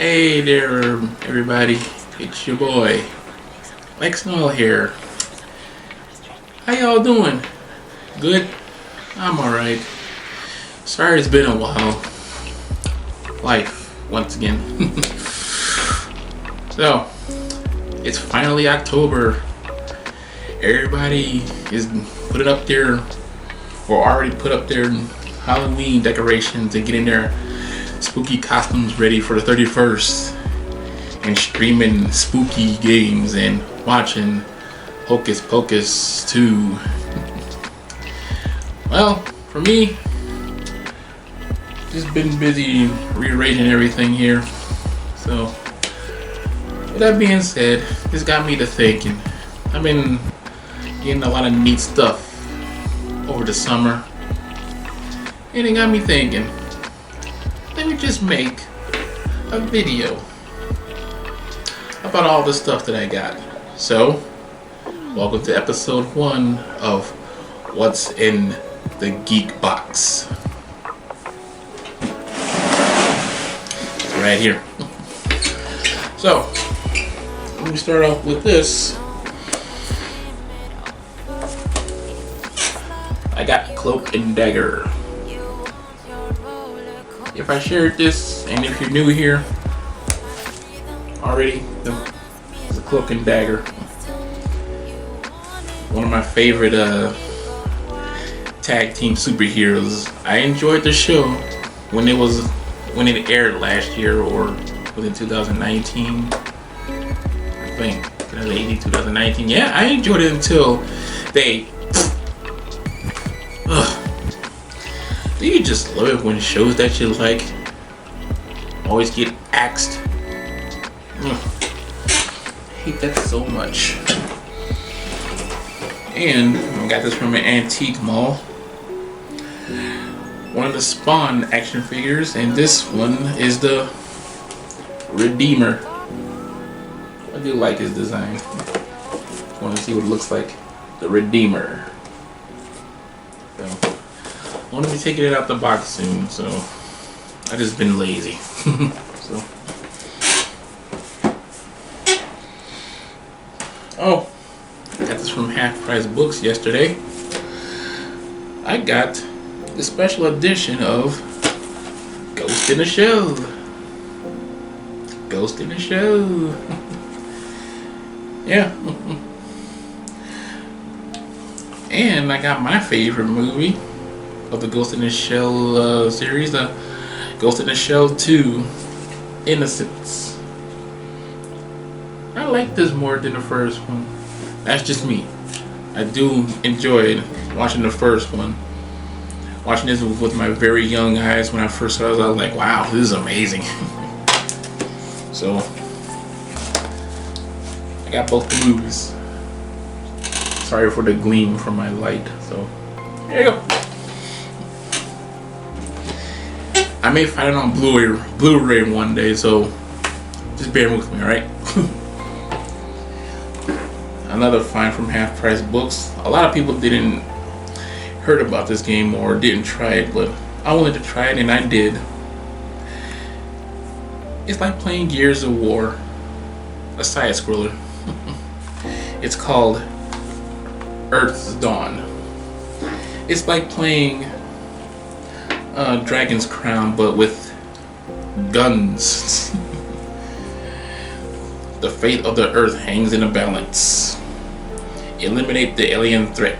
Hey there, everybody. It's your boy, Lex Noel here. How y'all doing? Good? I'm alright. Sorry it's been a while. Life, once again. So, it's finally October. Everybody is putting up their, or already put up their Halloween decorations and getting their spooky costumes ready for the 31st and streaming spooky games and watching Hocus Pocus 2. Well, for me, just been busy rearranging everything here. So, with that being said, this got me to thinking. I've been getting a lot of neat stuff over the summer, and it got me thinking, let me just make a video about all the stuff that I got. So, welcome to episode 1 of What's in the Geek Box. It's right here. So, let me start off with this. I got Cloak and Dagger. If I shared this, and if you're new here already, the Cloak and Dagger, one of my favorite tag team superheroes. I enjoyed the show when it aired last year, or was it 2019? I think 2018, 2019. Yeah, I enjoyed it until they. Do you just love it when shows that you like always get axed? I hate that so much. And I got this from an antique mall. One of the Spawn action figures, and this one is the Redeemer. I do like his design. Want to see what it looks like. The Redeemer. So, I'm going to be taking it out the box soon, so I just been lazy. So, oh, I got this from Half Price Books yesterday. I got the special edition of Ghost in the Shell. Ghost in the Shell. Yeah. And I got my favorite movie of the Ghost in the Shell series, the Ghost in the Shell 2, Innocence. I like this more than the first one. That's just me. I do enjoy watching the first one. Watching this with my very young eyes when I first saw it, I was like, wow, this is amazing. So, I got both the movies. Sorry for the gleam from my light. So, there you go. I may find it on Blu-ray one day, so just bear with me, alright? Another find from Half Price Books. A lot of people didn't heard about this game or didn't try it, but I wanted to try it and I did. It's like playing Gears of War, a side scroller. It's called Earth's Dawn. It's like playing Dragon's Crown, but with guns. The fate of the Earth hangs in a balance. Eliminate the alien threat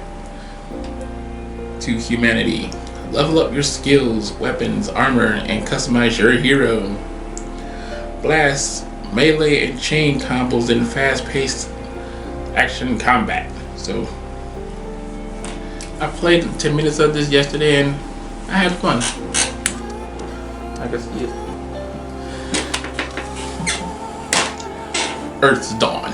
to humanity. Level up your skills, weapons, armor, and customize your hero. Blast, melee, and chain combos in fast-paced action combat. So, I played 10 minutes of this yesterday and I had fun. I can see it. Earth's Dawn.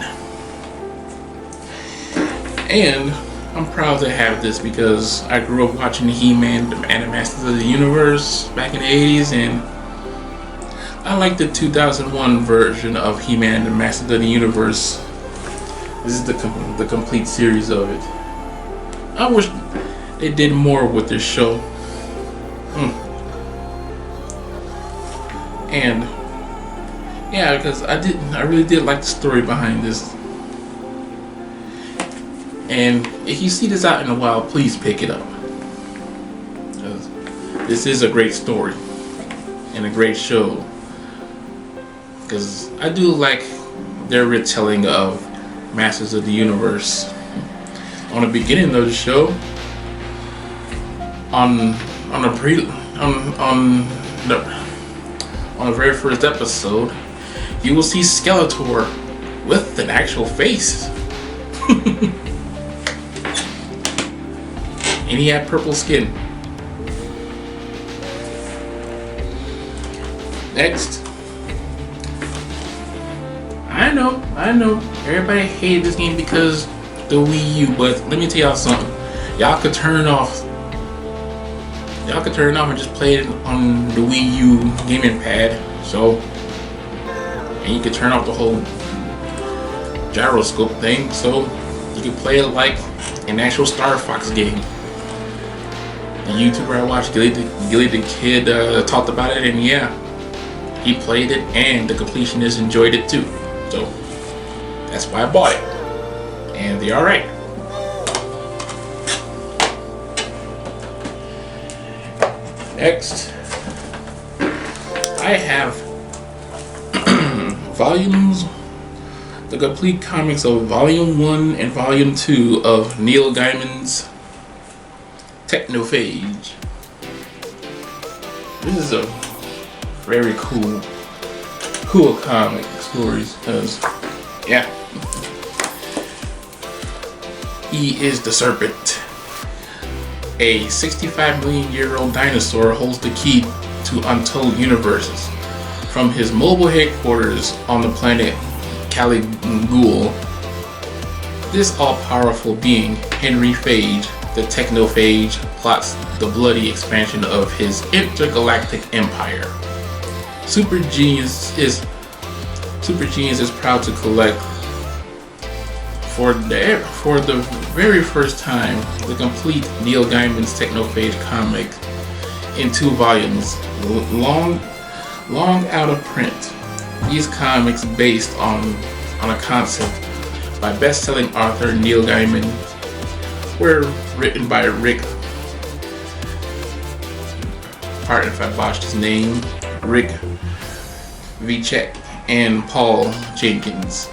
And I'm proud to have this because I grew up watching He-Man and the Masters of the Universe back in the 80s, and I like the 2001 version of He-Man and the Masters of the Universe. This is the complete series of it. I wish they did more with this show. And Yeah, because I really did like the story behind this. And if you see this out in a while, please pick it up. This is a great story and a great show. Because I do like their retelling of Masters of the Universe. On the beginning of the show, on the very first episode, you will see Skeletor with an actual face. And he had purple skin. Next. I know. Everybody hated this game because the Wii U, but let me tell y'all something. Y'all could turn it off. And just play it on the Wii U gaming pad. And you could turn off the whole gyroscope thing, so you could play it like an actual Star Fox game. The YouTuber I watched, Gilly the Kid, talked about it, and yeah, he played it, and the completionist enjoyed it too. So that's why I bought it, and they're alright. Next, I have the complete comics of Volume 1 and Volume 2 of Neil Gaiman's Technophage. This is a very cool comic stories, because yeah, he is the serpent. A 65 million year old dinosaur holds the key to untold universes. From his mobile headquarters on the planet Caligul, this all-powerful being, Henry Phage, the Technophage, plots the bloody expansion of his intergalactic empire. Super Genius is proud to collect, for the very first time, the complete Neil Gaiman's Technophage comic in 2 volumes, long out of print. These comics, based on a concept by best-selling author Neil Gaiman, were written by Rick, pardon if I botched his name, Rick Vicek and Paul Jenkins,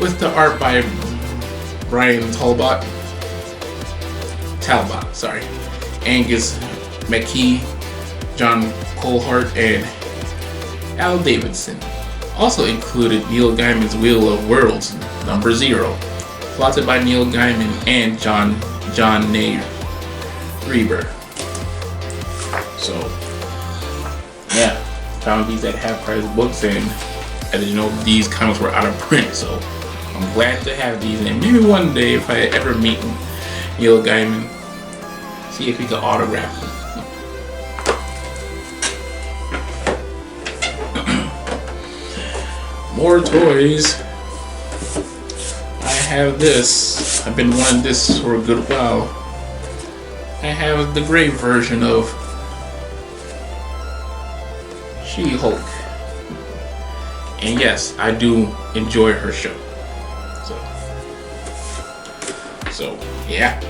with the art by Brian Talbot, Angus McKee, John Colehart, and Al Davidson. Also included Neil Gaiman's Wheel of Worlds number 0, plotted by Neil Gaiman and John Reber. So yeah, found these at Half Price Books, and as you know, these comics were out of print, so I'm glad to have these. And maybe one day, if I ever meet Neil Gaiman, see if he can autograph them. More toys. I have this. I've been wanting this for a good while. I have the gray version of She-Hulk. And yes, I do enjoy her show. So yeah.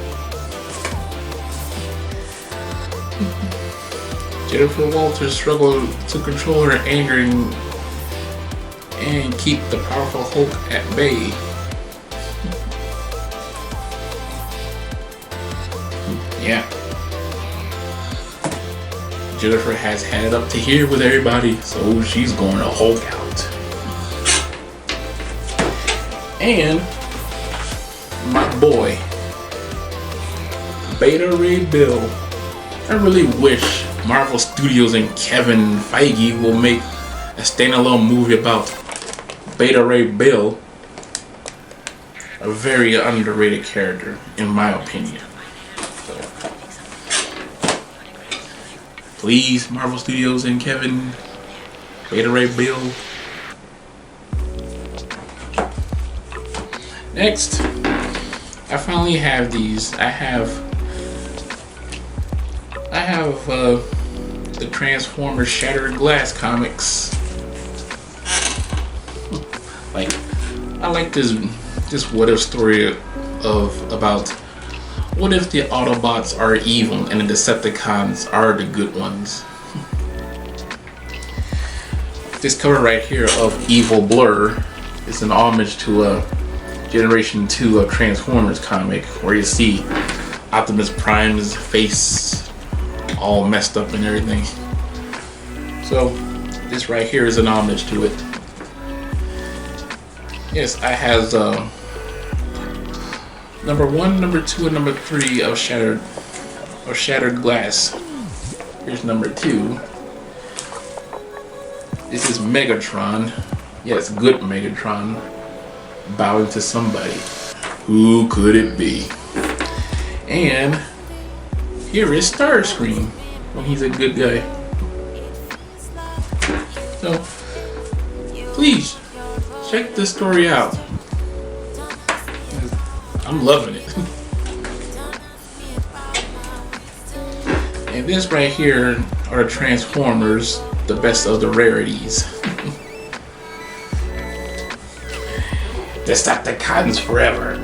Jennifer Walters struggled to control her anger and keep the powerful Hulk at bay. Yeah. Jennifer has had it up to here with everybody, so she's going to Hulk out. And my boy, Beta Ray Bill. I really wish Marvel Studios and Kevin Feige will make a standalone movie about Beta Ray Bill. A very underrated character, in my opinion. So, please, Marvel Studios and Kevin, Beta Ray Bill. Next, I finally have these. I have the Transformers Shattered Glass comics. Like, I like this what if story about what if the Autobots are evil and the Decepticons are the good ones. This cover right here of Evil Blur is an homage to a Generation 2 of Transformers comic where you see Optimus Prime's face all messed up and everything. So this right here is an homage to it. Yes, I has number 1, number 2, and number 3 of Shattered Glass. Here's number 2. This is Megatron. Yes, good Megatron. Bowing to somebody. Who could it be? And here is Starscream when he's a good guy. So please check this story out. I'm loving it. And this right here are Transformers, the best of the rarities. Decepticons forever.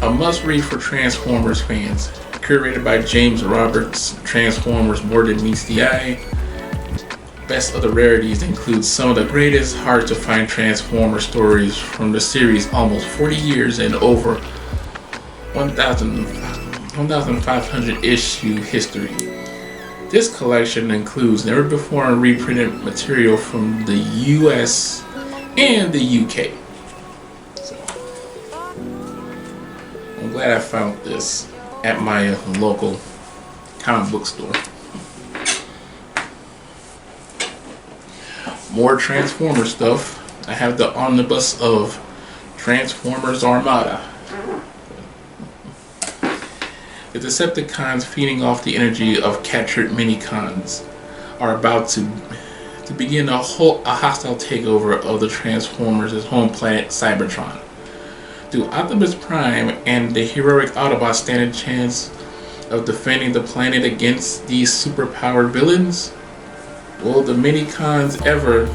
A must-read for Transformers fans. Curated by James Roberts, Transformers More Than Meets the Eye. Best of the rarities includes some of the greatest hard-to-find Transformer stories from the series' almost 40 years and over 1,500 issue history. This collection includes never-before reprinted material from the US and the UK. So, I'm glad I found this at my local comic book store. More Transformers stuff. I have the omnibus of Transformers Armada. The Decepticons, feeding off the energy of captured Minicons, are about to begin a hostile takeover of the Transformers' home planet Cybertron. Do Optimus Prime and the heroic Autobots stand a chance of defending the planet against these superpowered villains? Will the Minicons ever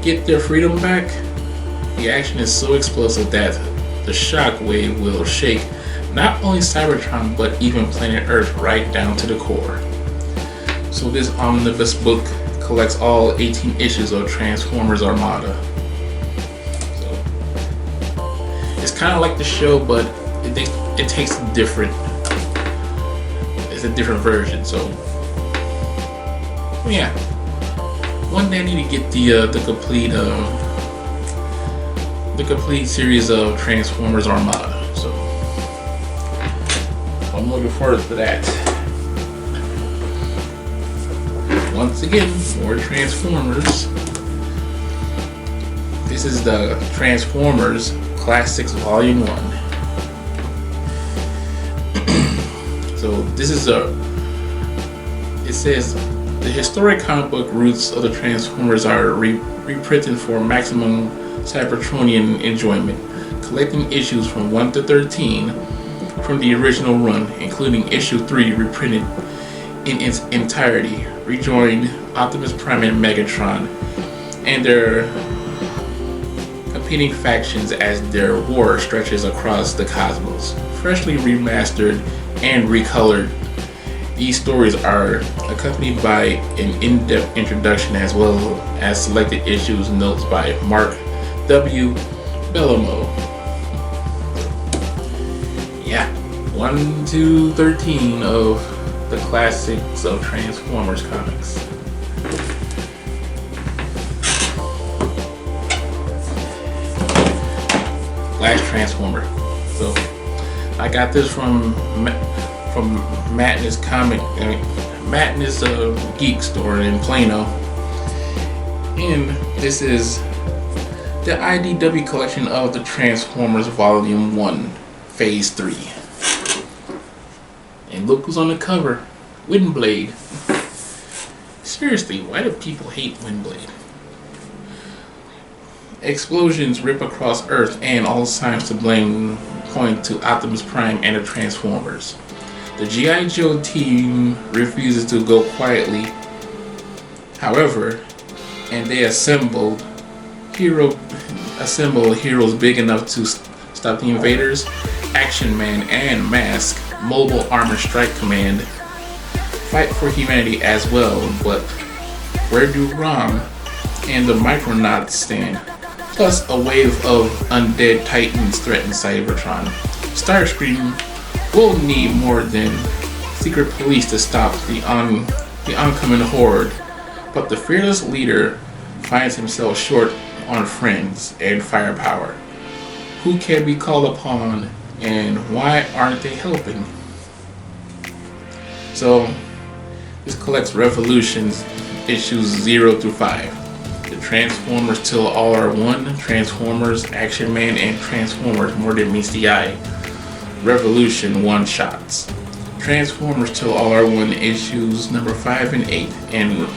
get their freedom back? The action is so explosive that the shockwave will shake not only Cybertron but even planet Earth right down to the core. So this omnibus book collects all 18 issues of Transformers Armada. So it's kind of like the show, but it takes a different version. So yeah. One day I need to get the complete series of Transformers Armada. So I'm looking forward to that. Once again, more Transformers. This is the Transformers Classics Volume 1. So this is it says the historic comic book roots of the Transformers are reprinted for maximum Cybertronian enjoyment, collecting issues from 1 to 13 from the original run, including issue 3 reprinted in its entirety. Rejoin Optimus Prime and Megatron and their competing factions as their war stretches across the cosmos. Freshly remastered and recolored, these stories are accompanied by an in-depth introduction as well as selected issues and notes by Mark W. Bellomo. Yeah, 1 to 13 of the classics of Transformers comics. Last Transformer. So I got this from Madness Madness Geek Store in Plano, and this is the IDW collection of the Transformers Volume 1, Phase 3. And look who's on the cover, Windblade. Seriously, why do people hate Windblade? Explosions rip across Earth and all signs to blame point to Optimus Prime and the Transformers. The G.I. Joe team refuses to go quietly, however, and they assembled hero assemble heroes big enough to stop the invaders. Action Man and Mask, Mobile Armor Strike Command, fight for humanity as well, but where do Rom and the Micronauts stand? Plus a wave of undead titans threaten Cybertron. Starscream will need more than secret police to stop the oncoming horde, but the fearless leader finds himself short on friends and firepower. Who can be called upon, and why aren't they helping? So this collects Revolutions issues 0 through 5. The Transformers Till All Are One, Transformers, Action Man, and Transformers More Than Meets the Eye Revolution one shots. Transformers Till All Are One issues number 5 and 8, and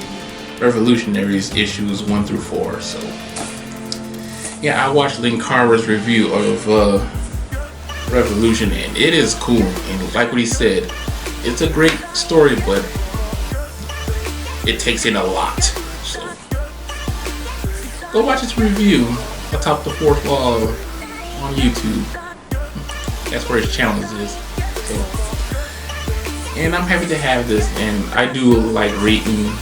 Revolutionaries issues 1 through 4. So yeah, I watched Linkara's review of Revolution, and it is cool. And like what he said, it's a great story, but it takes in a lot. So go watch its review atop the fourth wall on YouTube. That's where his channel is. So, and I'm happy to have this, and I do like reading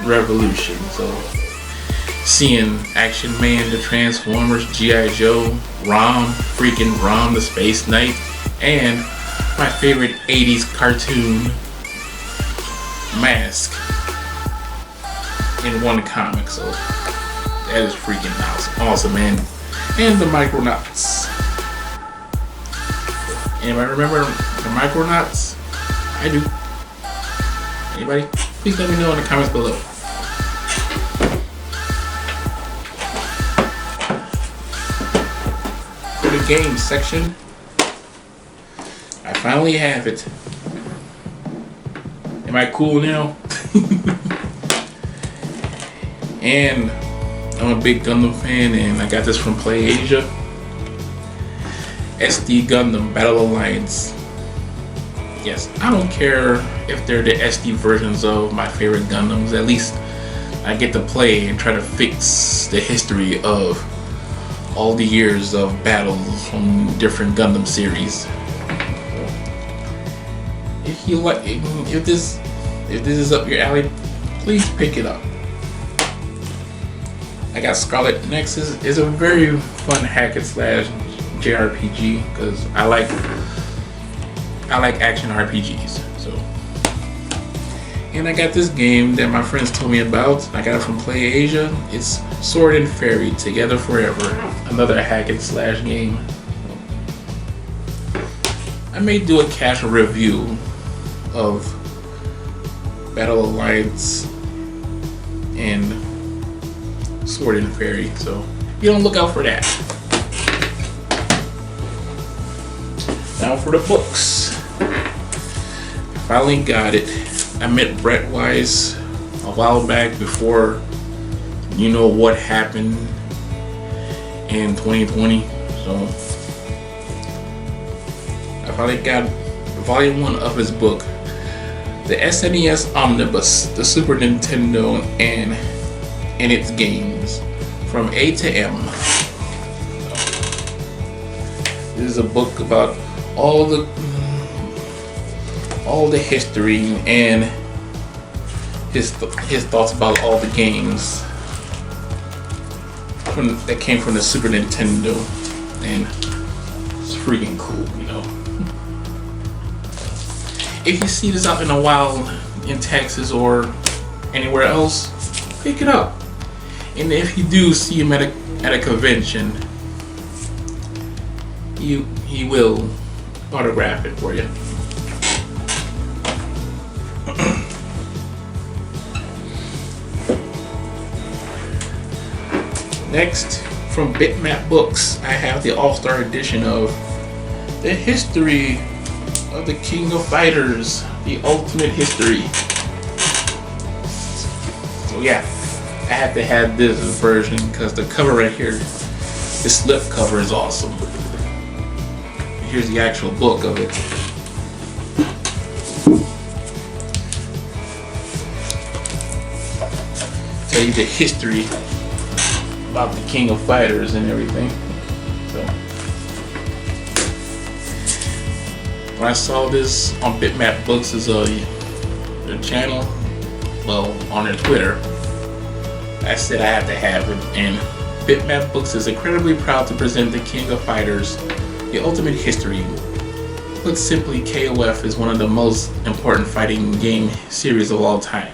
Revolution. So seeing Action Man, the Transformers, G.I. Joe, freaking Rom the Space Knight, and my favorite 80s cartoon, Mask, in one comic. So that is freaking awesome, man. And the Micronauts. Anybody remember the Micronauts? I do. Anybody? Please let me know in the comments below. For the games section, I finally have it. Am I cool now? And I'm a big Gundam fan, and I got this from PlayAsia. SD Gundam Battle Alliance. Yes, I don't care if they're the SD versions of my favorite Gundams. At least I get to play and try to fix the history of all the years of battles from different Gundam series. If you like, if this is up your alley, please pick it up. I got Scarlet Nexus. It's a very fun hack and slash JRPG because I like action RPGs. So, and I got this game that my friends told me about. I got it from PlayAsia. It's Sword and Fairy Together Forever, another hack and slash game. I may do a casual review of Battle Alliance and Sword and Fairy, so be on the lookout for that. Now for the books. I finally got it. I met Brett Weiss a while back before you know what happened in 2020. So I finally got volume 1 of his book, the SNES Omnibus, the Super Nintendo and its games, from A to M. This is a book about all the history and his thoughts about all the games that came from the Super Nintendo, and it's freaking cool, you know. If you see this out in the wild in Texas or anywhere else, pick it up. And if you do see him at a convention, he will autograph it for you. Next, from Bitmap Books, I have the All-Star edition of The History of the King of Fighters, the Ultimate History. So yeah, I have to have this version because the cover right here, the slip cover, is awesome. Here's the actual book of it. Tell you the history about the King of Fighters and everything. So when I saw this on Bitmap Books as their channel, well, on their Twitter, I said I had to have it, and Bitmap Books is incredibly proud to present the King of Fighters, the ultimate history. Put simply, KOF is one of the most important fighting game series of all time.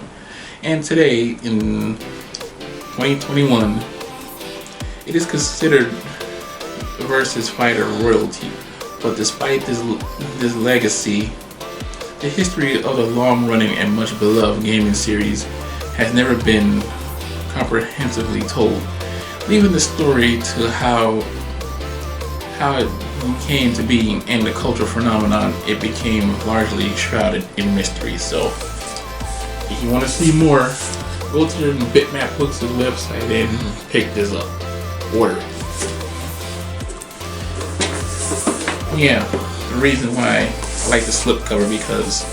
And today, in 2021, it is considered versus fighter royalty. But despite this legacy, the history of the long-running and much beloved gaming series has never been comprehensively told, leaving the story to how it came to be and the cultural phenomenon it became largely shrouded in mystery. So if you want to see more, go to the Bitmap Books' website and pick this up. Order it. Yeah, the reason why I like the slipcover, because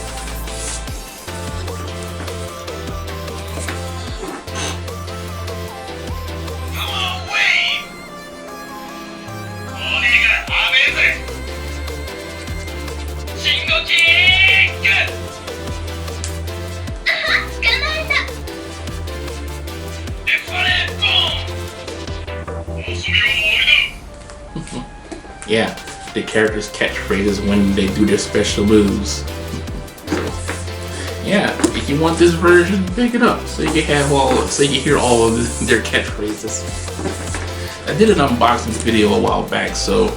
yeah, the characters' catchphrases when they do their special moves. Yeah, if you want this version, pick it up so you can hear all of their catchphrases. I did an unboxing video a while back, so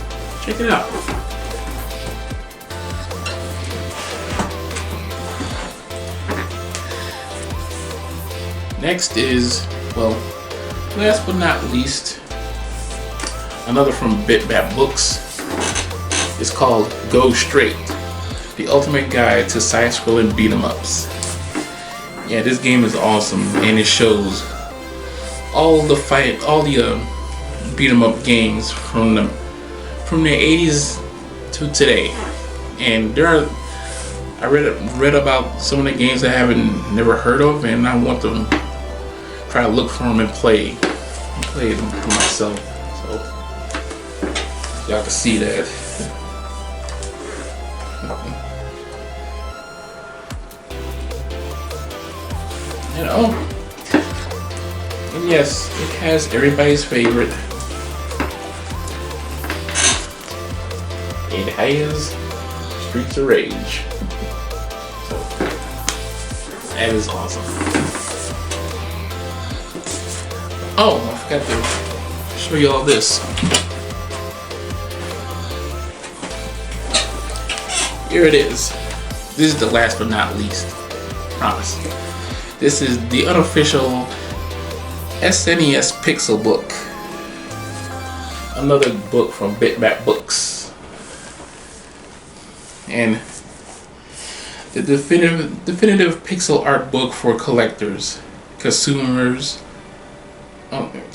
check it out. Next is, well, last but not least, another from Bitmap Books. It's called Go Straight, the ultimate guide to side-scrolling beat-em-ups. Yeah, this game is awesome, and it shows all the beat-em-up games from the 80s to today. And I read about some of the games I haven't never heard of, and I want to try to look for them and play them for myself. So y'all can see that. And yes, it has everybody's favorite. It has Streets of Rage. So that is awesome. Oh, I forgot to show you all this. Here it is. This is the last but not least. Promise. This is the unofficial SNES Pixel book. Another book from Bitmap Books. And the definitive pixel art book for collectors, consumers,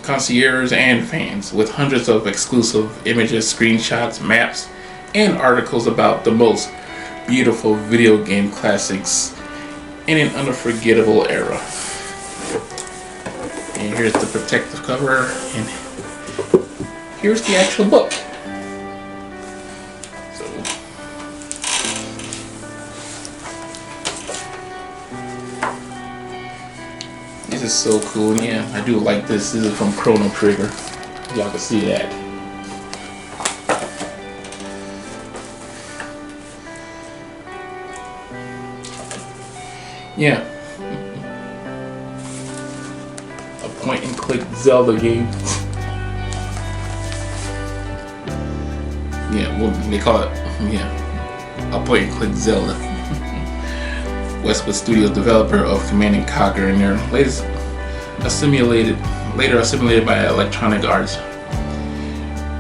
concierges, and fans, with hundreds of exclusive images, screenshots, maps, and articles about the most beautiful video game classics in an unforgettable era. And here's the protective cover, and here's the actual book. So this is so cool. Yeah, I do like this. This is from Chrono Trigger. Y'all can see that. Yeah. A point and click Zelda game. Yeah, well, they call it, a point and click Zelda. Westwood Studios, developer of Command and Conquer, and their latest later assimilated by Electronic Arts,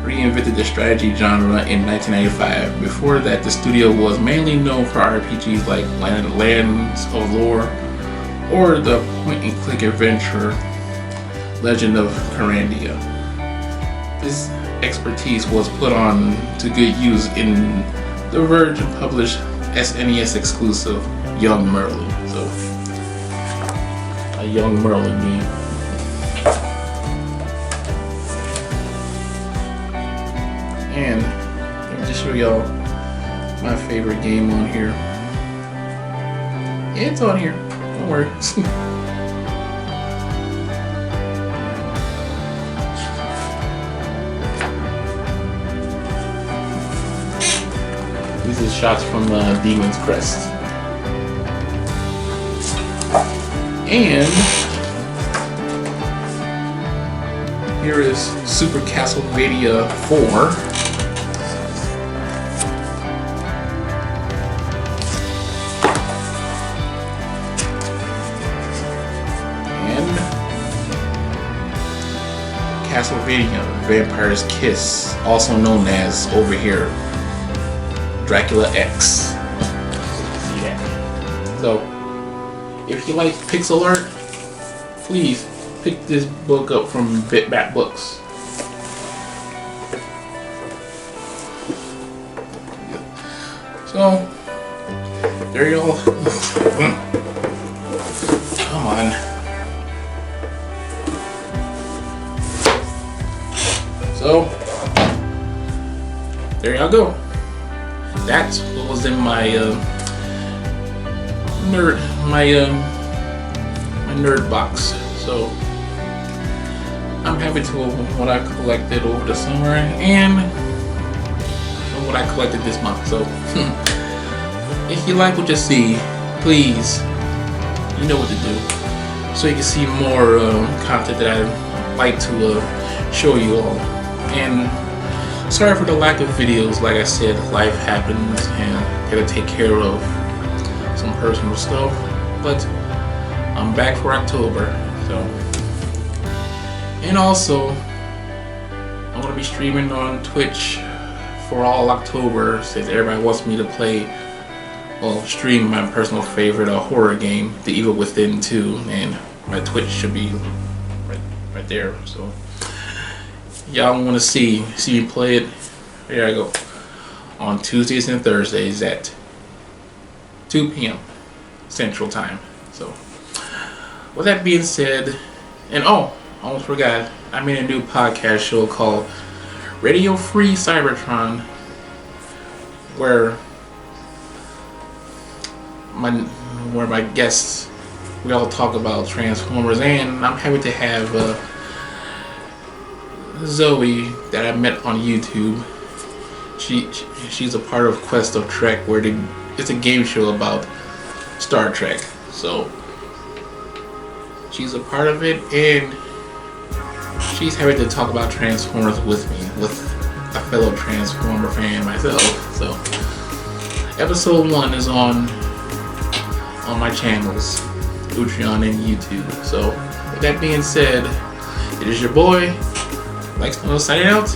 reinvented the strategy genre in 1995. Before that, the studio was mainly known for RPGs like Lands of Lore or the point-and-click adventure Legend of Carandia. This expertise was put on to good use in the Virgin published SNES exclusive Young Merlin. So, a Young Merlin game. And let me just show y'all my favorite game on here. Yeah, it's on here. Don't worry. These are shots from Demon's Crest. And here is Super Castlevania 4. Castlevania Vampire's Kiss, also known as over here Dracula X. See that? So, if you like pixel art, please pick this book up from Bitbat Books. So, there you all. Come on. So, there y'all go. That's what was in my nerd box. So, I'm happy to what I collected over the summer and what I collected this month. So, if you like what you see, please, you know what to do. So you can see more content that I like to show you all. And sorry for the lack of videos. Like I said, life happens and gotta take care of some personal stuff. But I'm back for October. So, and also I'm gonna be streaming on Twitch for all October, since everybody wants me to play, well, stream my personal favorite horror game, The Evil Within 2, and my Twitch should be right there. So y'all want to see me play it? There I go. On Tuesdays and Thursdays at 2 p.m. Central Time. So, with that being said, and oh, almost forgot, I made a new podcast show called Radio Free Cybertron, where my guests, we all talk about Transformers, and I'm happy to have Zoe that I met on YouTube. She's a part of Quest of Trek, where it's a game show about Star Trek. So she's a part of it, and she's happy to talk about Transformers with me, with a fellow Transformer fan myself. So episode 1 is on my channels, Patreon and YouTube. So with that being said, it is your boy Like Snow signing out,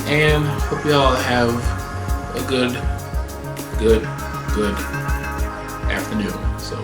and hope you all have a good afternoon. So